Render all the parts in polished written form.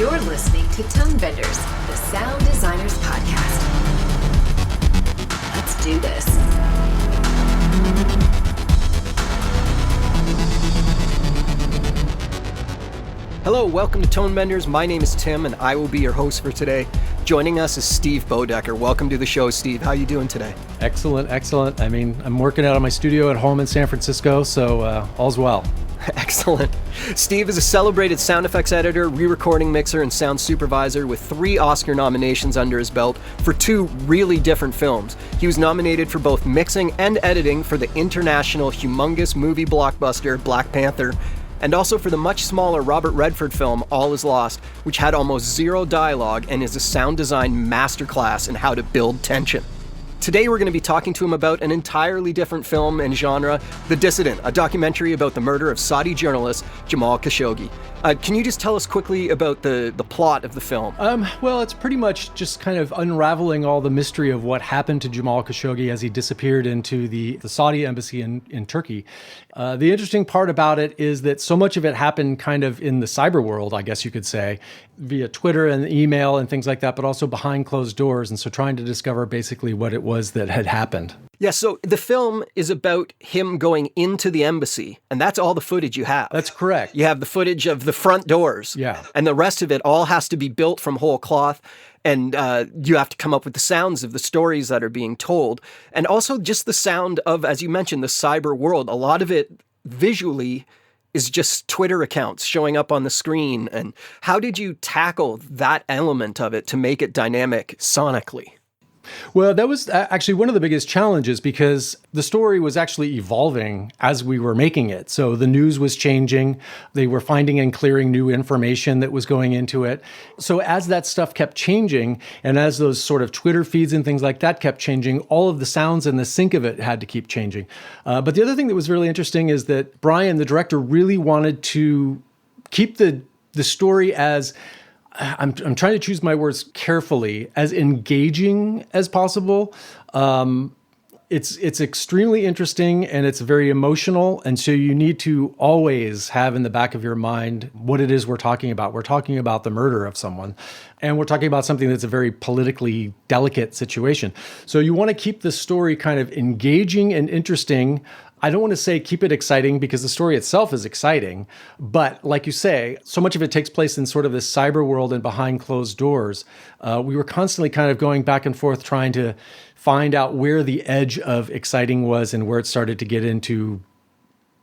You're listening to Tonebenders, the Sound Designers Podcast. Let's do this. Hello, welcome to Tonebenders. My name is Tim, and I will be your host for today. Joining us is Steve Boeddeker. Welcome to the show, Steve. How are you doing today? Excellent. I mean, I'm working out of my studio at home in San Francisco, so all's well. Excellent. Steve is a celebrated sound effects editor, re-recording mixer, and sound supervisor with 3 Oscar nominations under his belt for 2 really different films. He was nominated for both mixing and editing for the international humongous movie blockbuster Black Panther, and also for the much smaller Robert Redford film All Is Lost, which had almost zero dialogue and is a sound design masterclass in how to build tension. Today we're going to be talking to him about an entirely different film and genre, The Dissident, a documentary about the murder of Saudi journalist Jamal Khashoggi. Can you just tell us quickly about the plot of the film? Well, it's pretty much just kind of unraveling all the mystery of what happened to Jamal Khashoggi as he disappeared into the Saudi embassy in Turkey. The interesting part about it is that so much of it happened kind of in the cyber world, I guess you could say, via Twitter and email and things like that, but also behind closed doors. And so trying to discover basically what it was that had happened. Yeah, so the film is about him going into the embassy, and that's all the footage you have. That's correct. You have the footage of the front doors. Yeah. And the rest of it all has to be built from whole cloth, and you have to come up with the sounds of the stories that are being told, and also just the sound of, as you mentioned, the cyber world. A lot of it visually is just Twitter accounts showing up on the screen. And how did you tackle that element of it to make it dynamic sonically? Well, that was actually one of the biggest challenges because the story was actually evolving as we were making it. So the news was changing. They were finding and clearing new information that was going into it. So as that stuff kept changing, and as those sort of Twitter feeds and things like that kept changing, all of the sounds and the sync of it had to keep changing. But the other thing that was really interesting is that Brian, the director, really wanted to keep the story as... I'm trying to choose my words carefully, as engaging as possible. It's extremely interesting and it's very emotional. And so you need to always have in the back of your mind what it is we're talking about. We're talking about the murder of someone, and we're talking about something that's a very politically delicate situation. So you want to keep the story kind of engaging and interesting. I don't want to say keep it exciting because the story itself is exciting, but like you say, so much of it takes place in sort of this cyber world and behind closed doors. We were constantly kind of going back and forth trying to find out where the edge of exciting was and where it started to get into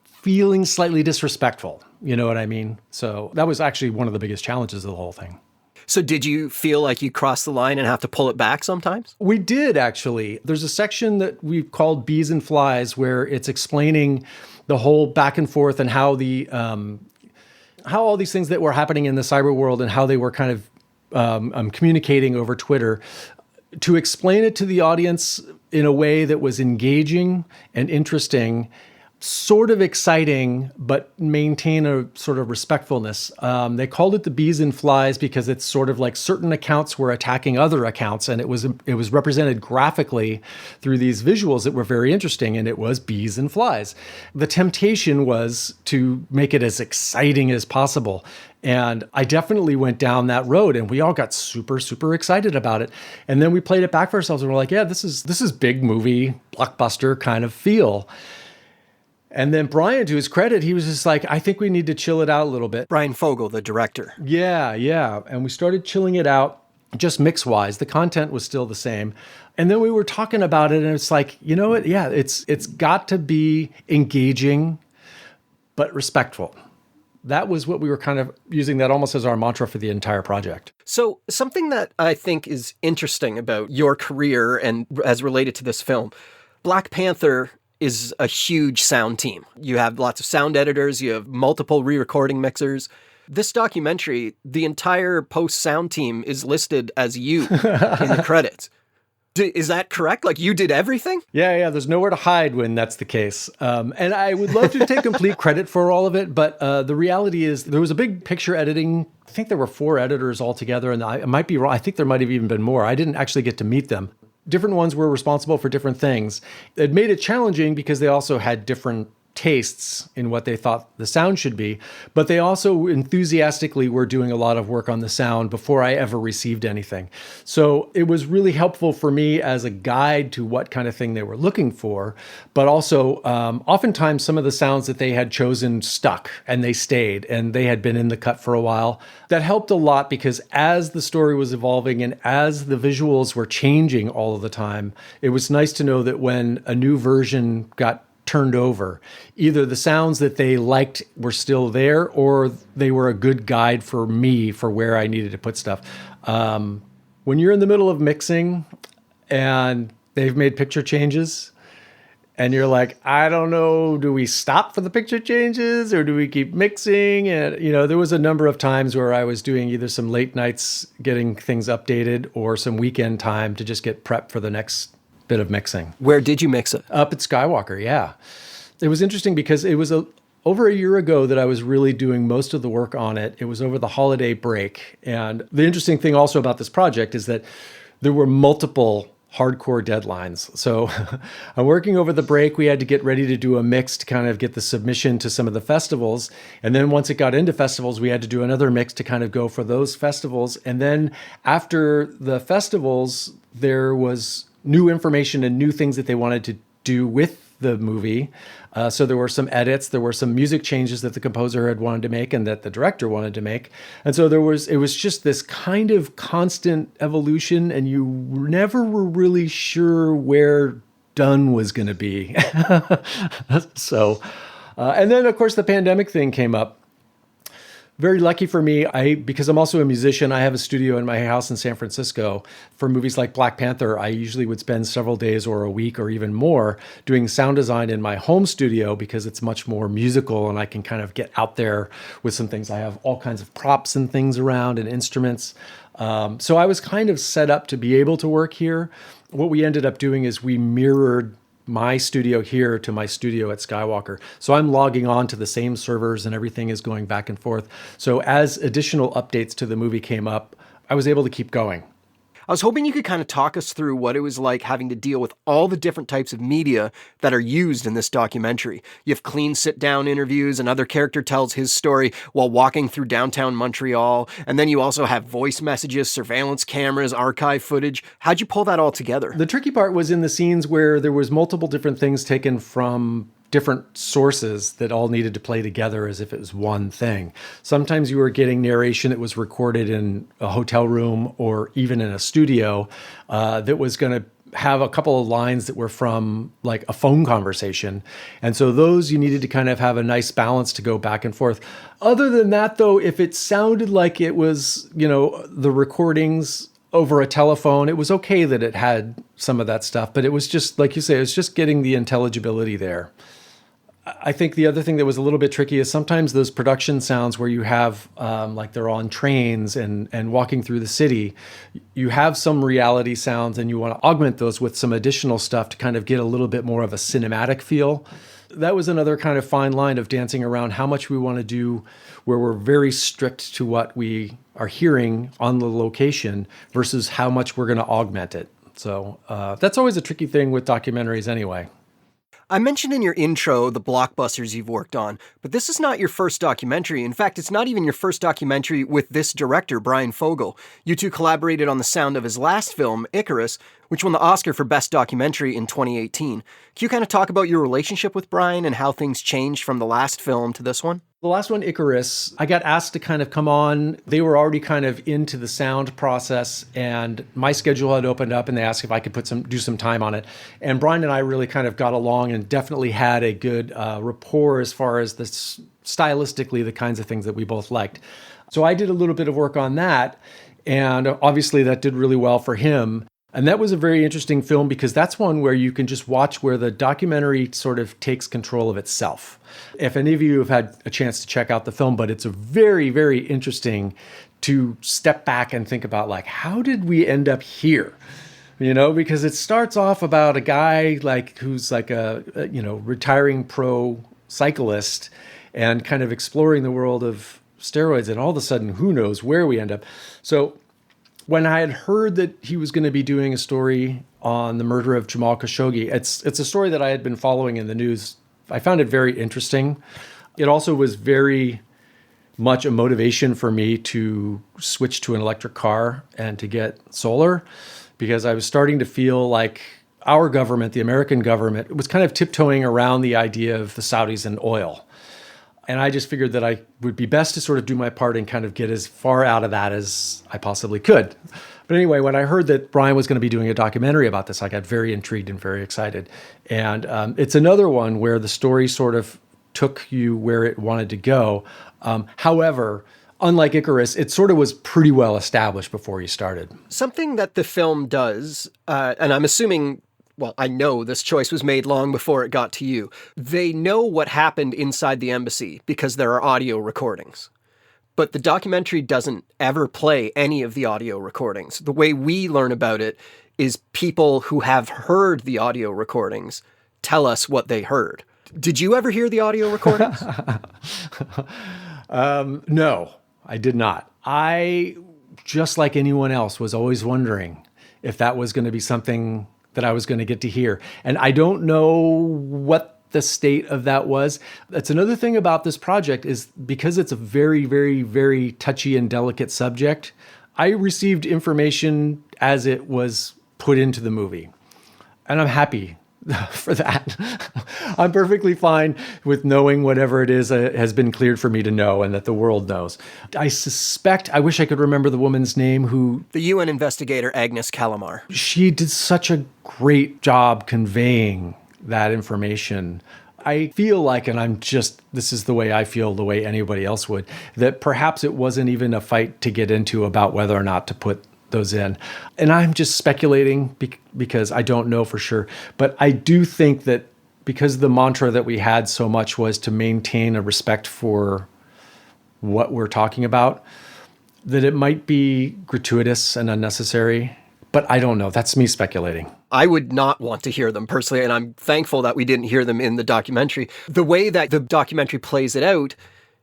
feeling slightly disrespectful. You know what I mean? So that was actually one of the biggest challenges of the whole thing. So did you feel like you crossed the line and have to pull it back sometimes? We did, actually. There's a section that we've called Bees and Flies where it's explaining the whole back and forth and how how all these things that were happening in the cyber world and how they were kind of communicating over Twitter, to explain it to the audience in a way that was engaging and interesting, sort of exciting, but maintain a sort of respectfulness. They called it the Bees and Flies because it's sort of like certain accounts were attacking other accounts, and it was represented graphically through these visuals that were very interesting, and it was bees and flies. The temptation was to make it as exciting as possible. And I definitely went down that road, and we all got super, super excited about it. And then we played it back for ourselves, and we're like, yeah, this is big movie, blockbuster kind of feel. And then Brian, to his credit, he was just like, I think we need to chill it out a little bit. Brian Fogel, the director. Yeah. And we started chilling it out, just mix-wise. The content was still the same. And then we were talking about it, and it's like, you know what? Yeah, it's got to be engaging, but respectful. That was what we were kind of using that almost as our mantra for the entire project. So something that I think is interesting about your career and as related to this film, Black Panther is a huge sound team. You have lots of sound editors, you have multiple re-recording mixers. This documentary, the entire post-sound team is listed as you in the credits. Is that correct? Like you did everything? Yeah. There's nowhere to hide when that's the case. And I would love to take complete credit for all of it, but the reality is there was a big picture editing. I think there were 4 editors altogether, and I might be wrong. I think there might have even been more. I didn't actually get to meet them. Different ones were responsible for different things. It made it challenging because they also had different tastes in what they thought the sound should be, but they also enthusiastically were doing a lot of work on the sound before I ever received anything. So it was really helpful for me as a guide to what kind of thing they were looking for, but also oftentimes some of the sounds that they had chosen stuck and they stayed and they had been in the cut for a while. That helped a lot because as the story was evolving and as the visuals were changing all of the time, it was nice to know that when a new version got turned over, either the sounds that they liked were still there or they were a good guide for me for where I needed to put stuff. When you're in the middle of mixing and they've made picture changes and you're like, I don't know, do we stop for the picture changes or do we keep mixing? And, there was a number of times where I was doing either some late nights getting things updated or some weekend time to just get prepped for the next bit of mixing. Where did you mix it? Up at Skywalker, yeah. It was interesting because it was over a year ago that I was really doing most of the work on it. It was over the holiday break. And the interesting thing also about this project is that there were multiple hardcore deadlines. So I'm working over the break. We had to get ready to do a mix to kind of get the submission to some of the festivals. And then once it got into festivals, we had to do another mix to kind of go for those festivals. And then after the festivals, there was new information and new things that they wanted to do with the movie. So there were some edits, there were some music changes that the composer had wanted to make and that the director wanted to make. And so it was just this kind of constant evolution and you never were really sure where done was going to be. So, and then of course the pandemic thing came up. Very lucky for me, because I'm also a musician, I have a studio in my house in San Francisco. For movies like Black Panther, I usually would spend several days or a week or even more doing sound design in my home studio because it's much more musical and I can kind of get out there with some things. I have all kinds of props and things around and instruments. So I was kind of set up to be able to work here. What we ended up doing is we mirrored my studio here to my studio at Skywalker. So I'm logging on to the same servers and everything is going back and forth. So as additional updates to the movie came up, I was able to keep going. I was hoping you could kind of talk us through what it was like having to deal with all the different types of media that are used in this documentary. You have clean sit-down interviews, another character tells his story while walking through downtown Montreal, and then you also have voice messages, surveillance cameras, archive footage. How'd you pull that all together? The tricky part was in the scenes where there was multiple different things taken from different sources that all needed to play together as if it was one thing. Sometimes you were getting narration that was recorded in a hotel room or even in a studio that was going to have a couple of lines that were from like a phone conversation. And so those you needed to kind of have a nice balance to go back and forth. Other than that, though, if it sounded like it was, the recordings over a telephone, it was okay that it had some of that stuff, but it was just, like you say, it was just getting the intelligibility there. I think the other thing that was a little bit tricky is sometimes those production sounds where you have, like they're on trains and walking through the city, you have some reality sounds and you want to augment those with some additional stuff to kind of get a little bit more of a cinematic feel. That was another kind of fine line of dancing around how much we want to do where we're very strict to what we are hearing on the location versus how much we're going to augment it. So that's always a tricky thing with documentaries anyway. I mentioned in your intro the blockbusters you've worked on, but this is not your first documentary. In fact, it's not even your first documentary with this director, Brian Fogel. You two collaborated on the sound of his last film, Icarus, which won the Oscar for Best Documentary in 2018. Can you kind of talk about your relationship with Brian and how things changed from the last film to this one? The last one, Icarus, I got asked to kind of come on. They were already kind of into the sound process and my schedule had opened up and they asked if I could do some time on it. And Brian and I really kind of got along and definitely had a good rapport as far as stylistically the kinds of things that we both liked. So I did a little bit of work on that. And obviously that did really well for him. And that was a very interesting film because that's one where you can just watch where the documentary sort of takes control of itself. If any of you have had a chance to check out the film, but it's a very, very interesting to step back and think about like, how did we end up here? Because it starts off about a guy who's like a retiring pro cyclist and kind of exploring the world of steroids. And all of a sudden, who knows where we end up. So when I had heard that he was going to be doing a story on the murder of Jamal Khashoggi, it's a story that I had been following in the news I found it very interesting. It also was very much a motivation for me to switch to an electric car and to get solar, because I was starting to feel like our government, the American government, was kind of tiptoeing around the idea of the Saudis and oil. And I just figured that I would be best to sort of do my part and kind of get as far out of that as I possibly could. But anyway, when I heard that Brian was going to be doing a documentary about this, I got very intrigued and very excited. And it's another one where the story sort of took you where it wanted to go. However, unlike Icarus, it sort of was pretty well established before you started. Something that the film does, and I'm assuming, well, I know this choice was made long before it got to you. They know what happened inside the embassy because there are audio recordings. But the documentary doesn't ever play any of the audio recordings. The way we learn about it is people who have heard the audio recordings tell us what they heard. Did you ever hear the audio recordings? No, I did not. I, just like anyone else, was always wondering if that was going to be something that I was going to get to hear. And I don't know what the state of that was. That's another thing about this project, is because it's a very, very, very touchy and delicate subject, I received information as it was put into the movie. And I'm happy for that. I'm perfectly fine with knowing whatever it is has been cleared for me to know and that the world knows. I suspect, I wish I could remember the woman's name who... The UN investigator, Agnes Calamar. She did such a great job conveying that information. I feel like, and this is the way I feel, the way anybody else would, that perhaps it wasn't even a fight to get into about whether or not to put those in. And I'm just speculating because I don't know for sure. But I do think that because the mantra that we had so much was to maintain a respect for what we're talking about, that it might be gratuitous and unnecessary. But I don't know. That's me speculating. I would not want to hear them personally, and I'm thankful that we didn't hear them in the documentary. The way that the documentary plays it out,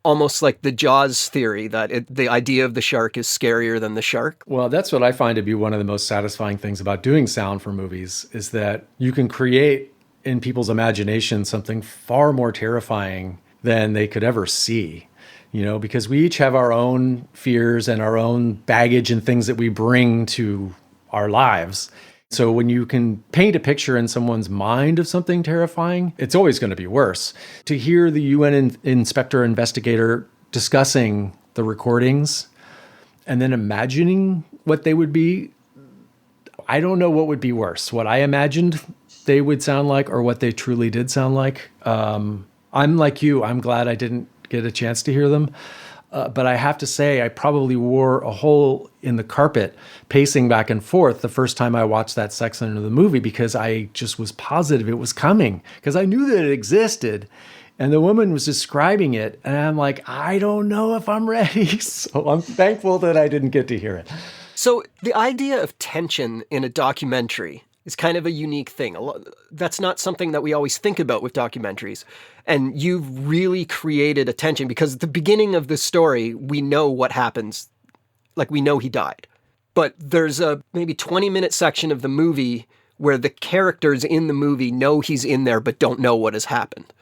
almost like the Jaws theory, that the idea of the shark is scarier than the shark. Well, that's what I find to be one of the most satisfying things about doing sound for movies, is that you can create in people's imagination something far more terrifying than they could ever see. Because we each have our own fears and our own baggage and things that we bring to our lives. So when you can paint a picture in someone's mind of something terrifying, it's always going to be worse. To hear the UN investigator discussing the recordings and then imagining what they would be, I don't know what would be worse, what I imagined they would sound like or what they truly did sound like. I'm like you. I'm glad I didn't get a chance to hear them. But I have to say, I probably wore a hole in the carpet pacing back and forth the first time I watched that section of the movie, because I just was positive it was coming, because I knew that it existed. And the woman was describing it. And I'm like, I don't know if I'm ready. So I'm thankful that I didn't get to hear it. So the idea of tension in a documentary is kind of a unique thing. That's not something that we always think about with documentaries. And you've really created a tension, because at the beginning of the story, we know what happens. Like, we know he died. But there's a maybe 20-minute section of the movie where the characters in the movie know he's in there but don't know what has happened.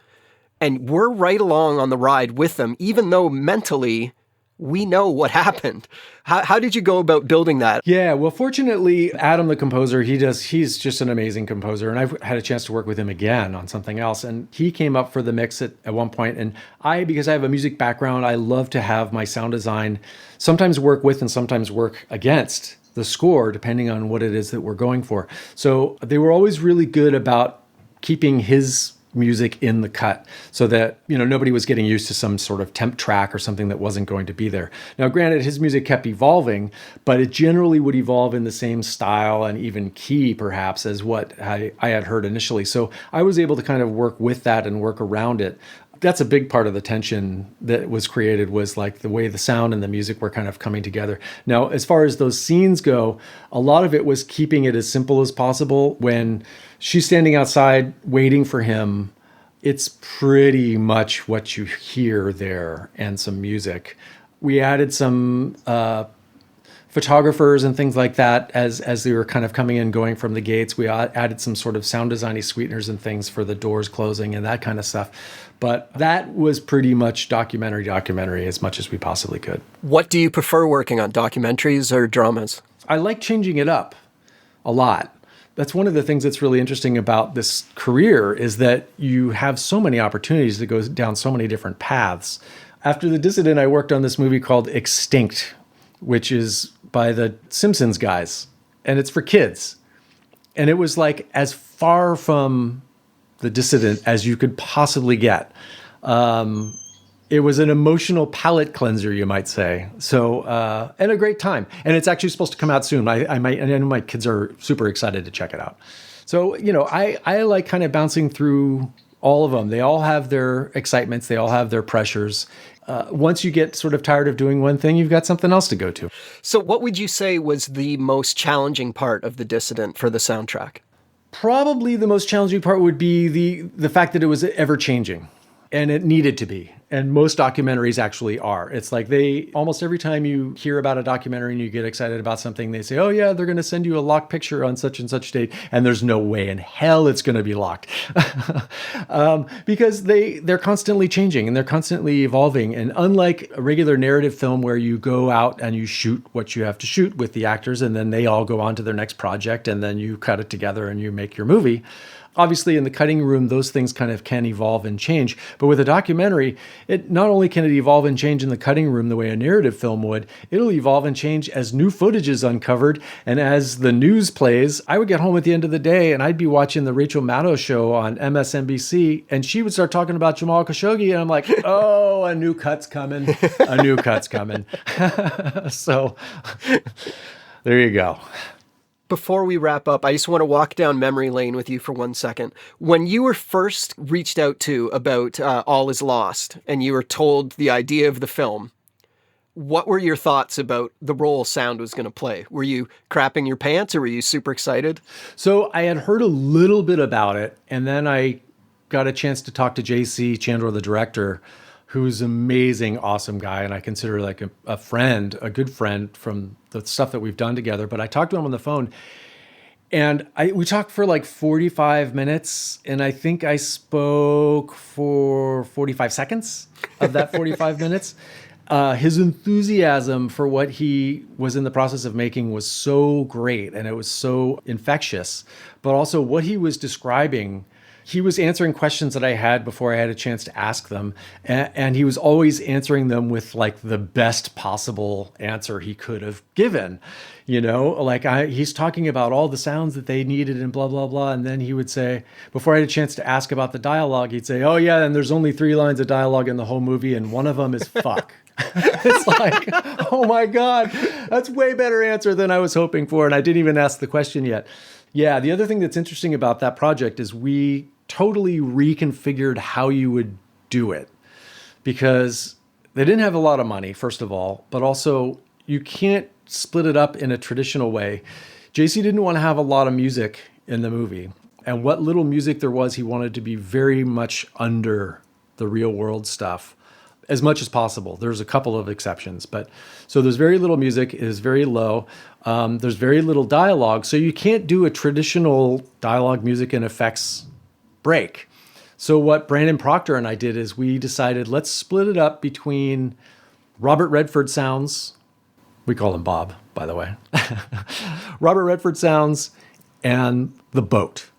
And we're right along on the ride with them, even though mentally we know what happened. How did you go about building that? Yeah, well, fortunately, Adam, the composer, he's just an amazing composer. And I've had a chance to work with him again on something else. And he came up for the mix at one point. And because I have a music background, I love to have my sound design sometimes work with and sometimes work against the score, depending on what it is that we're going for. So they were always really good about keeping his music in the cut so that, nobody was getting used to some sort of temp track or something that wasn't going to be there. Now, granted, his music kept evolving, but it generally would evolve in the same style and even key, perhaps, as what I had heard initially. So I was able to kind of work with that and work around it. That's a big part of the tension that was created, was like the way the sound and the music were kind of coming together. Now, as far as those scenes go, a lot of it was keeping it as simple as possible. When she's standing outside waiting for him, it's pretty much what you hear there and some music. We added some photographers and things like that as they were kind of coming in, going from the gates. We added some sort of sound designy sweeteners and things for the doors closing and that kind of stuff. But that was pretty much documentary as much as we possibly could. What do you prefer working on, documentaries or dramas? I like changing it up a lot. That's one of the things that's really interesting about this career, is that you have so many opportunities to go down so many different paths. After The Dissident, I worked on this movie called Extinct, which is by the Simpsons guys, and it's for kids. And it was like as far from The Dissident as you could possibly get. It was an emotional palate cleanser, you might say. So, and a great time. And it's actually supposed to come out soon. I know my kids are super excited to check it out. So, I like kind of bouncing through all of them. They all have their excitements. They all have their pressures. Once you get sort of tired of doing one thing, you've got something else to go to. So what would you say was the most challenging part of The Dissident for the soundtrack? Probably the most challenging part would be the fact that it was ever changing, and it needed to be. And most documentaries actually are. It's like almost every time you hear about a documentary and you get excited about something, they say, oh yeah, they're going to send you a locked picture on such and such date. And there's no way in hell it's going to be locked. Because they're constantly changing and they're constantly evolving. And unlike a regular narrative film where you go out and you shoot what you have to shoot with the actors and then they all go on to their next project and then you cut it together and you make your movie. Obviously, in the cutting room, those things kind of can evolve and change. But with a documentary, it not only can it evolve and change in the cutting room the way a narrative film would, it'll evolve and change as new footage is uncovered. And as the news plays, I would get home at the end of the day and I'd be watching the Rachel Maddow show on MSNBC, and she would start talking about Jamal Khashoggi, and I'm like, oh, a new cut's coming. A new cut's coming. So there you go. Before we wrap up, I just want to walk down memory lane with you for 1 second. When you were first reached out to about All Is Lost, and you were told the idea of the film, what were your thoughts about the role sound was going to play? Were you crapping your pants, or were you super excited? So I had heard a little bit about it, and then I got a chance to talk to J.C. Chandler, the director, who's an amazing, awesome guy, and I consider like a friend, a good friend from the stuff that we've done together. But I talked to him on the phone, and we talked for like 45 minutes, and I think I spoke for 45 seconds of that 45 minutes. His enthusiasm for what he was in the process of making was so great, and it was so infectious. But also what he was describing, he was answering questions that I had before I had a chance to ask them. And he was always answering them with like the best possible answer he could have given. He's talking about all the sounds that they needed and blah, blah, blah. And then he would say, before I had a chance to ask about the dialogue, he'd say, oh yeah, and there's only 3 lines of dialogue in the whole movie, and one of them is fuck. It's like, oh my God, that's way better answer than I was hoping for. And I didn't even ask the question yet. Yeah, the other thing that's interesting about that project is we totally reconfigured how you would do it, because they didn't have a lot of money, first of all, but also you can't split it up in a traditional way. JC didn't want to have a lot of music in the movie, and what little music there was, he wanted to be very much under the real world stuff as much as possible. There's a couple of exceptions, but so there's very little music. It is very low. There's very little dialogue, so you can't do a traditional dialogue, music, and effects break. So what Brandon Proctor and I did is we decided, let's split it up between Robert Redford sounds. We call him Bob, by the way. Robert Redford sounds and the boat.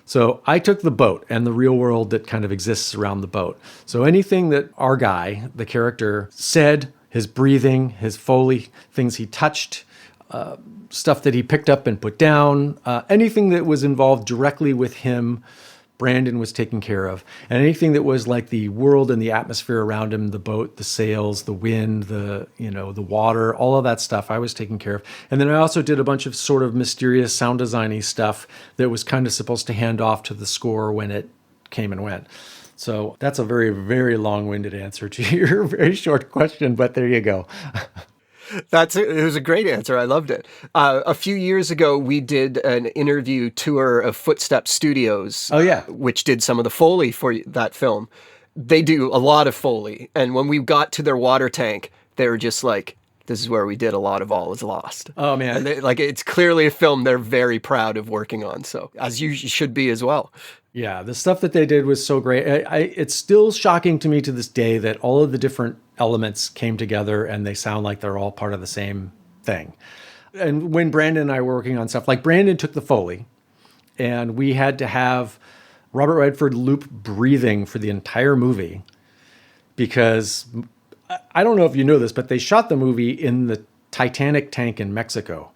So I took the boat and the real world that kind of exists around the boat. So anything that our guy, the character, said, his breathing, his Foley, things he touched, stuff that he picked up and put down, anything that was involved directly with him, Brandon was taking care of. And anything that was like the world and the atmosphere around him, the boat, the sails, the wind, the water, all of that stuff I was taking care of. And then I also did a bunch of sort of mysterious sound designy stuff that was kind of supposed to hand off to the score when it came and went. So that's a very, very long-winded answer to your very short question, but there you go. It was a great answer. I loved it. A few years ago, we did an interview tour of Footstep Studios. Oh, yeah. Which did some of the Foley for that film. They do a lot of Foley. And when we got to their water tank, they were just like, this is where we did a lot of All Is Lost. Oh, man. And it's clearly a film they're very proud of working on. So as you should be as well. Yeah, the stuff that they did was so great. It's still shocking to me to this day that all of the different elements came together and they sound like they're all part of the same thing. And when Brandon and I were working on stuff, like Brandon took the Foley and we had to have Robert Redford loop breathing for the entire movie because I don't know if you know this, but they shot the movie in the Titanic tank in Mexico,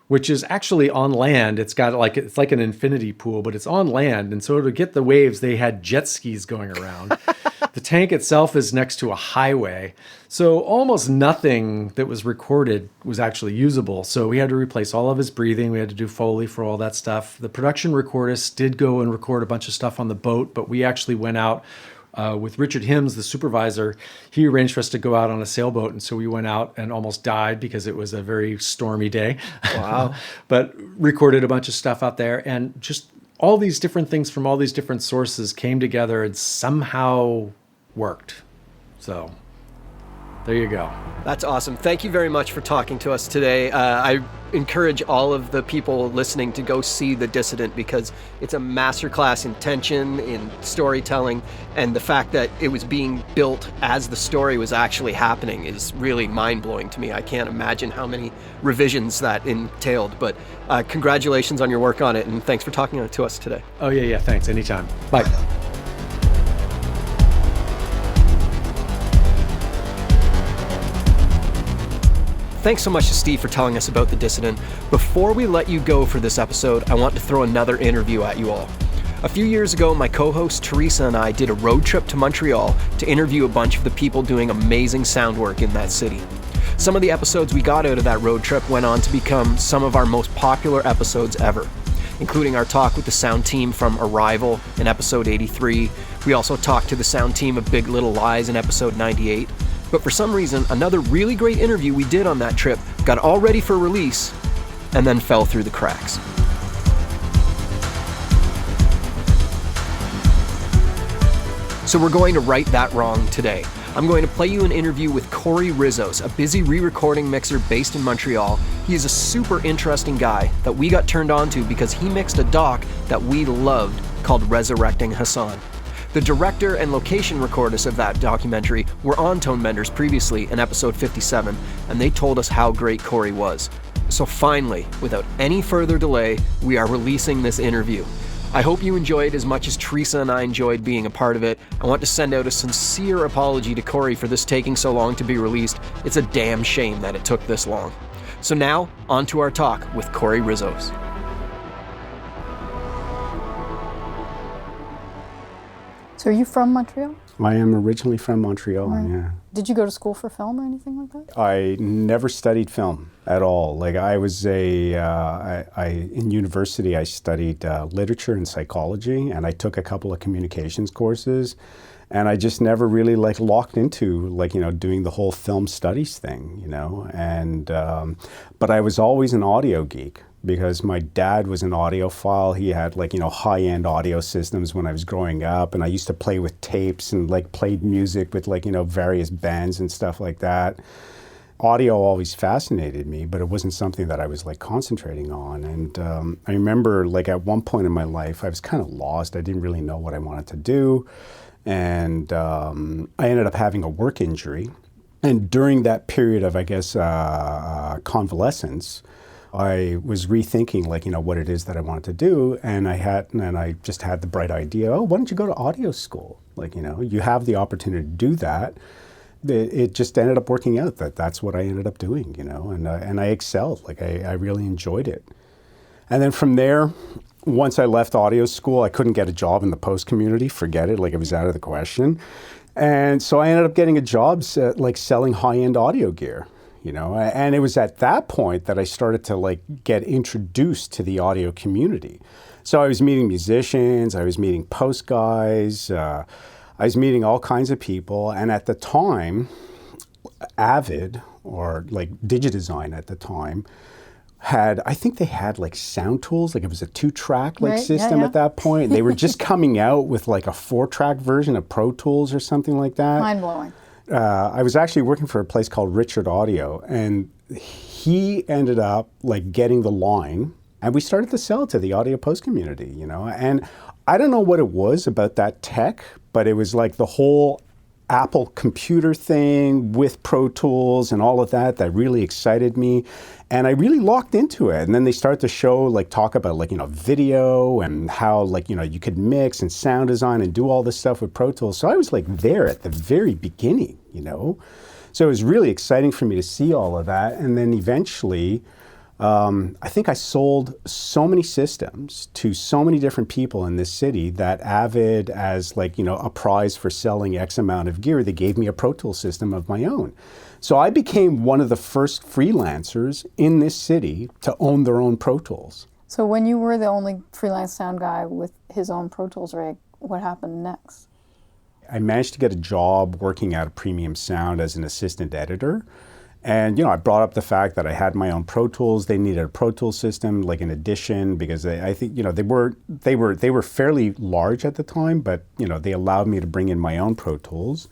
which is actually on land. It's like an infinity pool, but it's on land. And so to get the waves, they had jet skis going around. The tank itself is next to a highway. So almost nothing that was recorded was actually usable. So we had to replace all of his breathing. We had to do Foley for all that stuff. The production recordist did go and record a bunch of stuff on the boat, but we actually went out with Richard Hims, the supervisor. He arranged for us to go out on a sailboat. And so we went out and almost died because it was a very stormy day. Wow. But recorded a bunch of stuff out there. And just all these different things from all these different sources came together and somehow worked. So there you go. That's awesome. Thank you very much for talking to us today. I encourage all of the people listening to go see The Dissident because it's a masterclass in tension, in storytelling, and the fact that it was being built as the story was actually happening is really mind-blowing to me. I can't imagine how many revisions that entailed, but congratulations on your work on it, and thanks for talking to us today. Oh, yeah, thanks. Anytime. Bye. Thanks so much to Steve for telling us about The Dissident. Before we let you go for this episode, I want to throw another interview at you all. A few years ago, my co-host Teresa and I did a road trip to Montreal to interview a bunch of the people doing amazing sound work in that city. Some of the episodes we got out of that road trip went on to become some of our most popular episodes ever, including our talk with the sound team from Arrival in episode 83. We also talked to the sound team of Big Little Lies in episode 98. But for some reason, another really great interview we did on that trip got all ready for release and then fell through the cracks. So we're going to right that wrong today. I'm going to play you an interview with Cory Rizos, a busy re-recording mixer based in Montreal. He is a super interesting guy that we got turned on to because he mixed a doc that we loved called Resurrecting Hassan. The director and location recordist of that documentary were on Tonebenders previously in episode 57, and they told us how great Cory was. So finally, without any further delay, we are releasing this interview. I hope you enjoyed as much as Teresa and I enjoyed being a part of it. I want to send out a sincere apology to Cory for this taking so long to be released. It's a damn shame that it took this long. So now, on to our talk with Cory Rizos. So are you from Montreal? I am originally from Montreal, Right. yeah. Did you go to school for film or anything like that? I never studied film at all. Like I was in university I studied literature and psychology, and I took a couple of communications courses, and I just never really locked into doing the whole film studies thing, and but I was always an audio geek. Because my dad was an audiophile. He had high-end audio systems when I was growing up, and I used to play with tapes and played music with various bands and stuff like that. Audio always fascinated me, but it wasn't something that I was concentrating on. And I remember at one point in my life, I was kind of lost. I didn't really know what I wanted to do. And I ended up having a work injury. And during that period of, convalescence, I was rethinking what it is that I wanted to do, and I just had the bright idea, why don't you go to audio school? You have the opportunity to do that. It just ended up working out that's what I ended up doing, and I excelled. I really enjoyed it. And then from there, once I left audio school, I couldn't get a job in the post community. Forget it, it was out of the question. And so I ended up getting a job selling high-end audio gear. And it was at that point that I started to get introduced to the audio community. So I was meeting musicians, I was meeting post guys, I was meeting all kinds of people. And at the time, Avid, or Digidesign at the time, I think they had Sound Tools, it was a 2-track system at that point. They were just coming out with a 4-track version of Pro Tools or something like that. Mind blowing. I was actually working for a place called Richard Audio, and he ended up like getting the line, and we started to sell it to the audio post community, you know. And I don't know what it was about that tech, but it was like the whole Apple computer thing with Pro Tools and all of that really excited me. And I really locked into it. And then they started to show, like, talk about, like, you know, video and how, like, you know, you could mix and sound design and do all this stuff with Pro Tools. So I was like there at the very beginning, you know. So it was really exciting for me to see all of that. And then eventually, I think I sold so many systems to so many different people in this city that Avid, as like, you know, a prize for selling X amount of gear, they gave me a Pro Tools system of my own. So I became one of the first freelancers in this city to own their own Pro Tools. So when you were the only freelance sound guy with his own Pro Tools rig, what happened next? I managed to get a job working at a Premium Sound as an assistant editor. And, you know, I brought up the fact that I had my own Pro Tools. They needed a Pro Tools system, like an addition, because I think, you know, they were fairly large at the time, but, you know, they allowed me to bring in my own Pro Tools.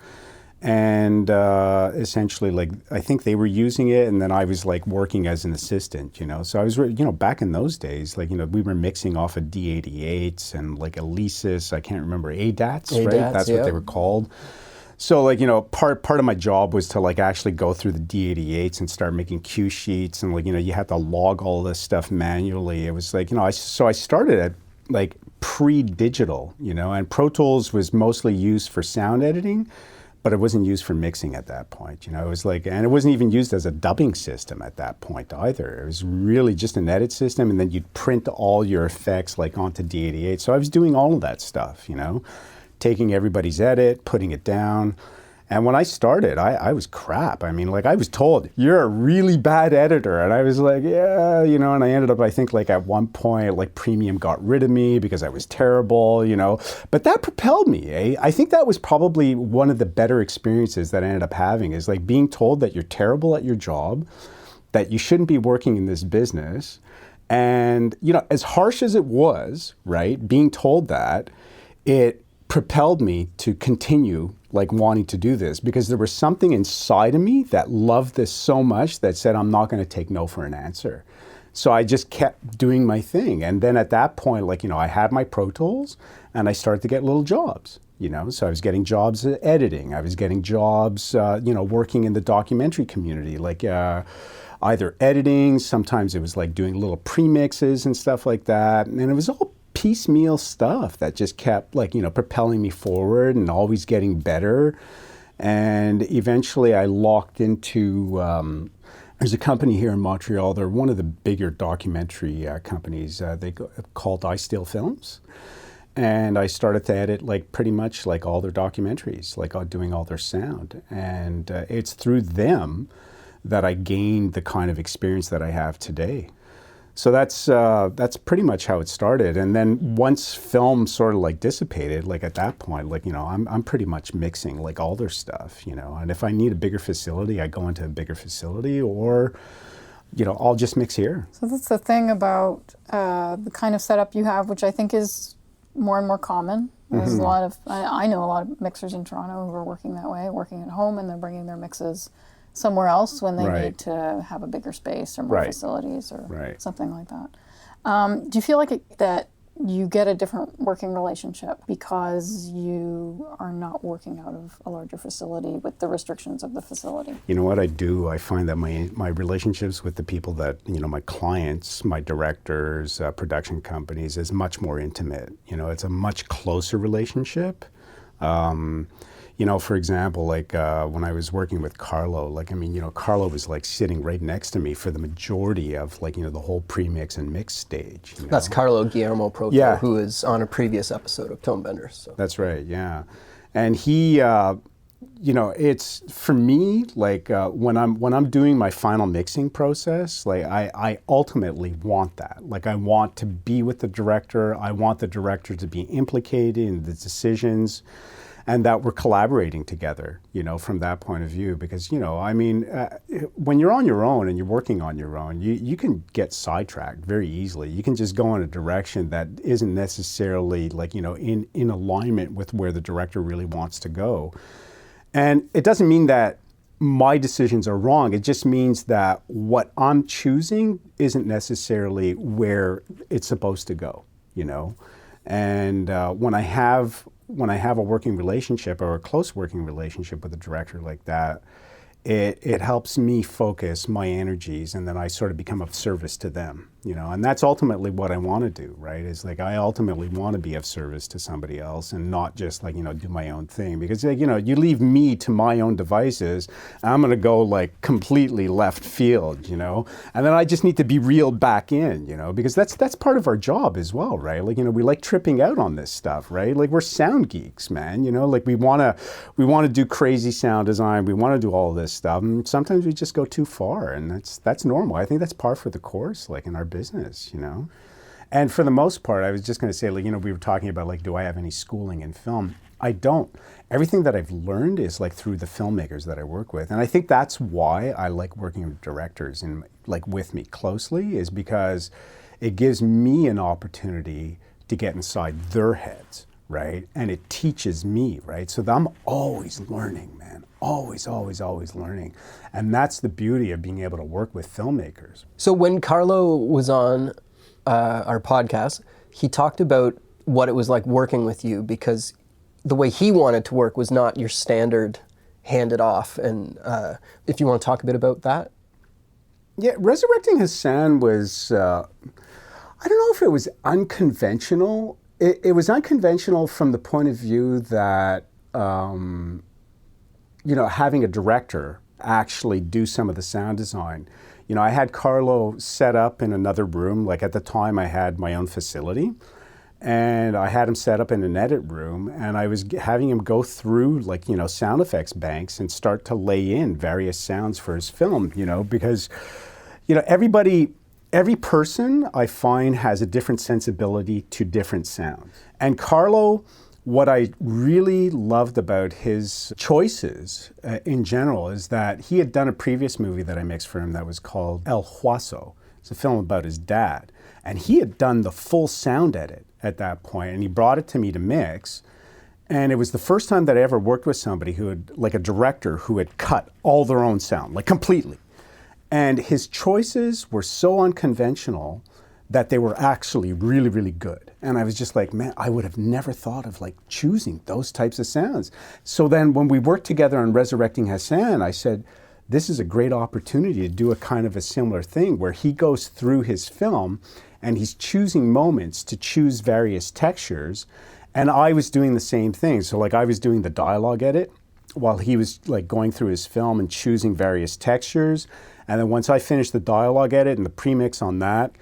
And essentially, like, I think they were using it, and then I was like working as an assistant, you know. So I was, you know, back in those days, like, you know, we were mixing off of D88s and like Alesis, I can't remember, ADATs, right? That's what they were called. So, like, you know, part of my job was to like actually go through the D88s and start making cue sheets, and like, you know, you had to log all this stuff manually. It was like, you know, so I started at like pre-digital, you know, and Pro Tools was mostly used for sound editing, but it wasn't used for mixing at that point, you know. It was like, and it wasn't even used as a dubbing system at that point either. It was really just an edit system, and then you'd print all your effects like onto D88. So I was doing all of that stuff, you know, taking everybody's edit, putting it down. And when I started, I was crap. I mean, like, I was told, you're a really bad editor. And I was like, yeah, you know, and I ended up, I think, like, at one point, like, Premium got rid of me because I was terrible, you know. But that propelled me, eh? I think that was probably one of the better experiences that I ended up having, is like being told that you're terrible at your job, that you shouldn't be working in this business. And, you know, as harsh as it was, right, being told that, it propelled me to continue like wanting to do this, because there was something inside of me that loved this so much that said, I'm not going to take no for an answer. So I just kept doing my thing. And then at that point, like, you know, I had my Pro Tools and I started to get little jobs, you know. So I was getting jobs editing. I was getting jobs, you know, working in the documentary community, like either editing, sometimes it was like doing little premixes and stuff like that. And it was all piecemeal stuff that just kept, like, you know, propelling me forward and always getting better. And eventually I locked into, there's a company here in Montreal, they're one of the bigger documentary companies, called I Still Films. And I started to edit like pretty much like all their documentaries, like doing all their sound. And it's through them that I gained the kind of experience that I have today. So that's pretty much how it started. And then once film sort of like dissipated, like at that point, like, you know, I'm pretty much mixing like all their stuff, you know. And if I need a bigger facility, I go into a bigger facility, or, you know, I'll just mix here. So that's the thing about the kind of setup you have, which I think is more and more common. There's a lot of, I know a lot of mixers in Toronto who are working that way, working at home, and they're bringing their mixes somewhere else when they need to have a bigger space or more facilities or something like that. Do you feel like that you get a different working relationship because you are not working out of a larger facility with the restrictions of the facility? You know what I do? I find that my relationships with the people that, you know, my clients, my directors, production companies, is much more intimate. You know, it's a much closer relationship. You know, for example, like when I was working with Carlo, like, I mean, you know, Carlo was like sitting right next to me for the majority of, like, you know, the whole pre-mix and mix stage. You know? That's Carlo Guillermo Proto, who is on a previous episode of Tonebenders. So. That's right, yeah. And he, you know, it's, for me, like when I'm doing my final mixing process, like I ultimately want that. Like, I want to be with the director. I want the director to be implicated in the decisions, and that we're collaborating together, you know, from that point of view. Because, you know, I mean, when you're on your own and you're working on your own, you can get sidetracked very easily. You can just go in a direction that isn't necessarily, like, you know, in alignment with where the director really wants to go. And it doesn't mean that my decisions are wrong. It just means that what I'm choosing isn't necessarily where it's supposed to go, you know? And when I have a working relationship or a close working relationship with a director like that, it helps me focus my energies, and then I sort of become of service to them, you know, and that's ultimately what I want to do, right? Is like, I ultimately want to be of service to somebody else and not just like, you know, do my own thing, because like, you know, you leave me to my own devices, I'm going to go like completely left field, you know, and then I just need to be reeled back in, you know, because that's part of our job as well, right? Like, you know, we like tripping out on this stuff, right? Like, we're sound geeks, man, you know, like we want to do crazy sound design, we want to do all of this stuff, and sometimes we just go too far, and that's normal. I think that's par for the course, like in our business, you know. And for the most part, I was just going to say, like, you know, we were talking about like, do I have any schooling in film? I don't. Everything that I've learned is like through the filmmakers that I work with, and I think that's why I like working with directors and like with me closely, is because it gives me an opportunity to get inside their heads, right? And it teaches me, right? So I'm always learning, man. Always, always, always learning. And that's the beauty of being able to work with filmmakers. So when Carlo was on our podcast, he talked about what it was like working with you, because the way he wanted to work was not your standard hand it off. And if you want to talk a bit about that. Yeah, Resurrecting Hassan was, I don't know if it was unconventional. It was unconventional from the point of view that, you know, having a director actually do some of the sound design. You know, I had Carlo set up in another room. Like, at the time I had my own facility, and I had him set up in an edit room, and I was having him go through, like, you know, sound effects banks and start to lay in various sounds for his film, you know, because, you know, every person I find has a different sensibility to different sounds. And Carlo, what I really loved about his choices in general is that he had done a previous movie that I mixed for him that was called El Huaso. It's a film about his dad. And he had done the full sound edit at that point, and he brought it to me to mix. And it was the first time that I ever worked with somebody who had, like a director, who had cut all their own sound, like completely. And his choices were so unconventional that they were actually really, really good. And I was just like, man, I would have never thought of like choosing those types of sounds. So then when we worked together on Resurrecting Hassan, I said, this is a great opportunity to do a kind of a similar thing where he goes through his film and he's choosing moments to choose various textures. And I was doing the same thing. So like, I was doing the dialogue edit while he was like going through his film and choosing various textures. And then once I finished the dialogue edit and the premix on that,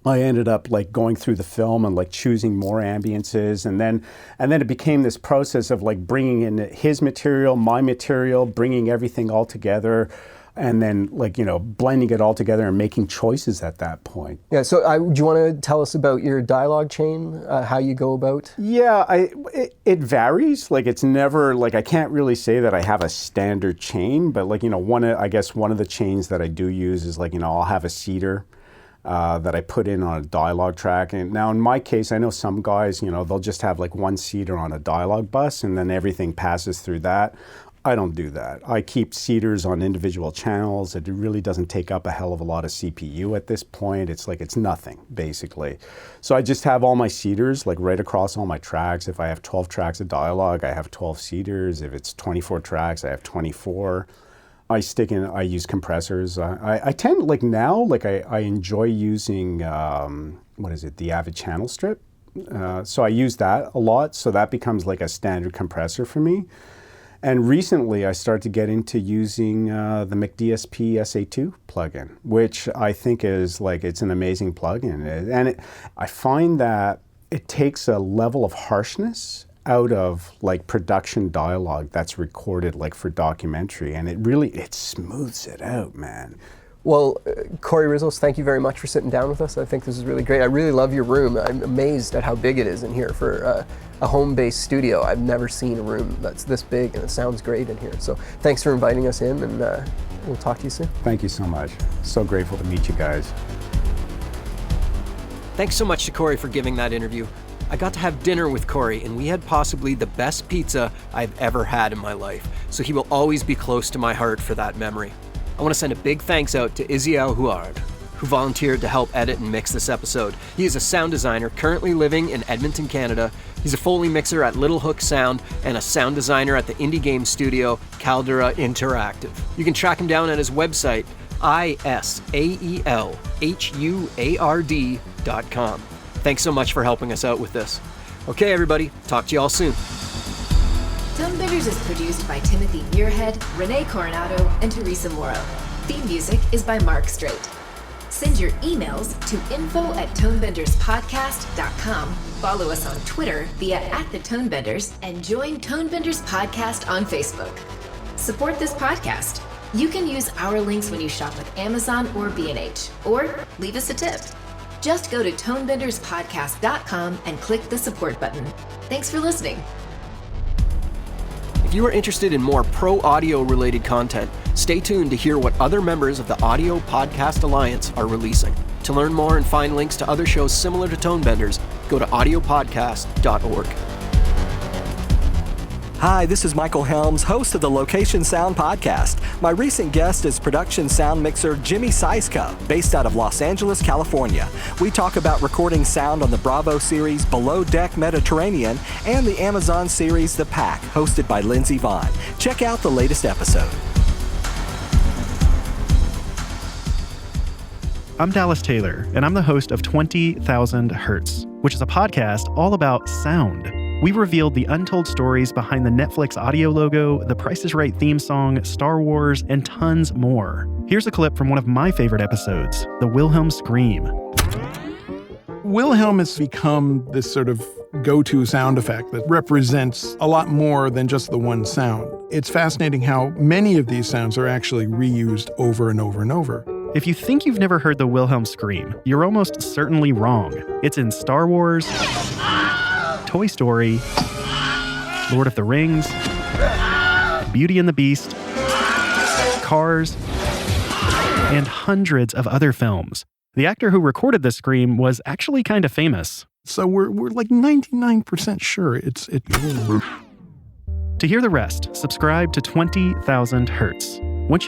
I ended up like going through the film and like choosing more ambiences, and then it became this process of like bringing in his material, my material, bringing everything all together, and then like, you know, blending it all together and making choices at that point. Yeah, so do you want to tell us about your dialogue chain, how you go about? Yeah, it varies. Like, it's never, like, I can't really say that I have a standard chain, but like, you know, I guess one of the chains that I do use is like, you know, I'll have a seeder that I put in on a dialogue track. And now in my case, I know some guys, you know, they'll just have like one seeder on a dialogue bus and then everything passes through that. I don't do that. I keep seeders on individual channels. It really doesn't take up a hell of a lot of CPU at this point. It's like, it's nothing, basically. So I just have all my seeders like right across all my tracks. If I have 12 tracks of dialogue, I have 12 seeders. If it's 24 tracks, I have 24. I use compressors. I tend, like now, like I enjoy using, the Avid channel strip. So I use that a lot. So that becomes like a standard compressor for me. And recently I started to get into using the McDSP SA2 plugin, which I think is like, it's an amazing plugin. And I find that it takes a level of harshness out of like production dialogue that's recorded like for documentary, and it smooths it out, man. Well, Cory Rizos, thank you very much for sitting down with us. I think this is really great. I really love your room. I'm amazed at how big it is in here for a home-based studio. I've never seen a room that's this big, and it sounds great in here. So thanks for inviting us in, and we'll talk to you soon. Thank you so much. So grateful to meet you guys. Thanks so much to Cory for giving that interview. I got to have dinner with Cory, and we had possibly the best pizza I've ever had in my life, so he will always be close to my heart for that memory. I want to send a big thanks out to Isiel Huard, who volunteered to help edit and mix this episode. He is a sound designer currently living in Edmonton, Canada. He's a Foley mixer at Little Hook Sound and a sound designer at the indie game studio Caldera Interactive. You can track him down at his website, isaelhuard.com. Thanks so much for helping us out with this. Okay, everybody, talk to you all soon. Tonebenders is produced by Timothy Muirhead, Renee Coronado, and Teresa Morrow. Theme music is by Mark Strait. Send your emails to info@tonebenderspodcast.com. Follow us on Twitter via @thetonebenders and join Tonebenders Podcast on Facebook. Support this podcast. You can use our links when you shop with Amazon or B&H, or leave us a tip. Just go to tonebenderspodcast.com and click the support button. Thanks for listening. If you are interested in more pro audio related content, stay tuned to hear what other members of the Audio Podcast Alliance are releasing. To learn more and find links to other shows similar to Tonebenders, go to audiopodcast.org. Hi, this is Michael Helms, host of the Location Sound Podcast. My recent guest is production sound mixer Jimmy Seiska, based out of Los Angeles, California. We talk about recording sound on the Bravo series Below Deck Mediterranean and the Amazon series The Pack, hosted by Lindsey Vaughn. Check out the latest episode. I'm Dallas Taylor, and I'm the host of 20,000 Hertz, which is a podcast all about sound. We revealed the untold stories behind the Netflix audio logo, the Price is Right theme song, Star Wars, and tons more. Here's a clip from one of my favorite episodes, the Wilhelm Scream. Wilhelm has become this sort of go-to sound effect that represents a lot more than just the one sound. It's fascinating how many of these sounds are actually reused over and over and over. If you think you've never heard the Wilhelm Scream, you're almost certainly wrong. It's in Star Wars, Toy Story, Lord of the Rings, Beauty and the Beast, Cars, and hundreds of other films. The actor who recorded this scream was actually kind of famous. So we're like 99% sure it's To hear the rest, subscribe to 20,000 Hertz. Once you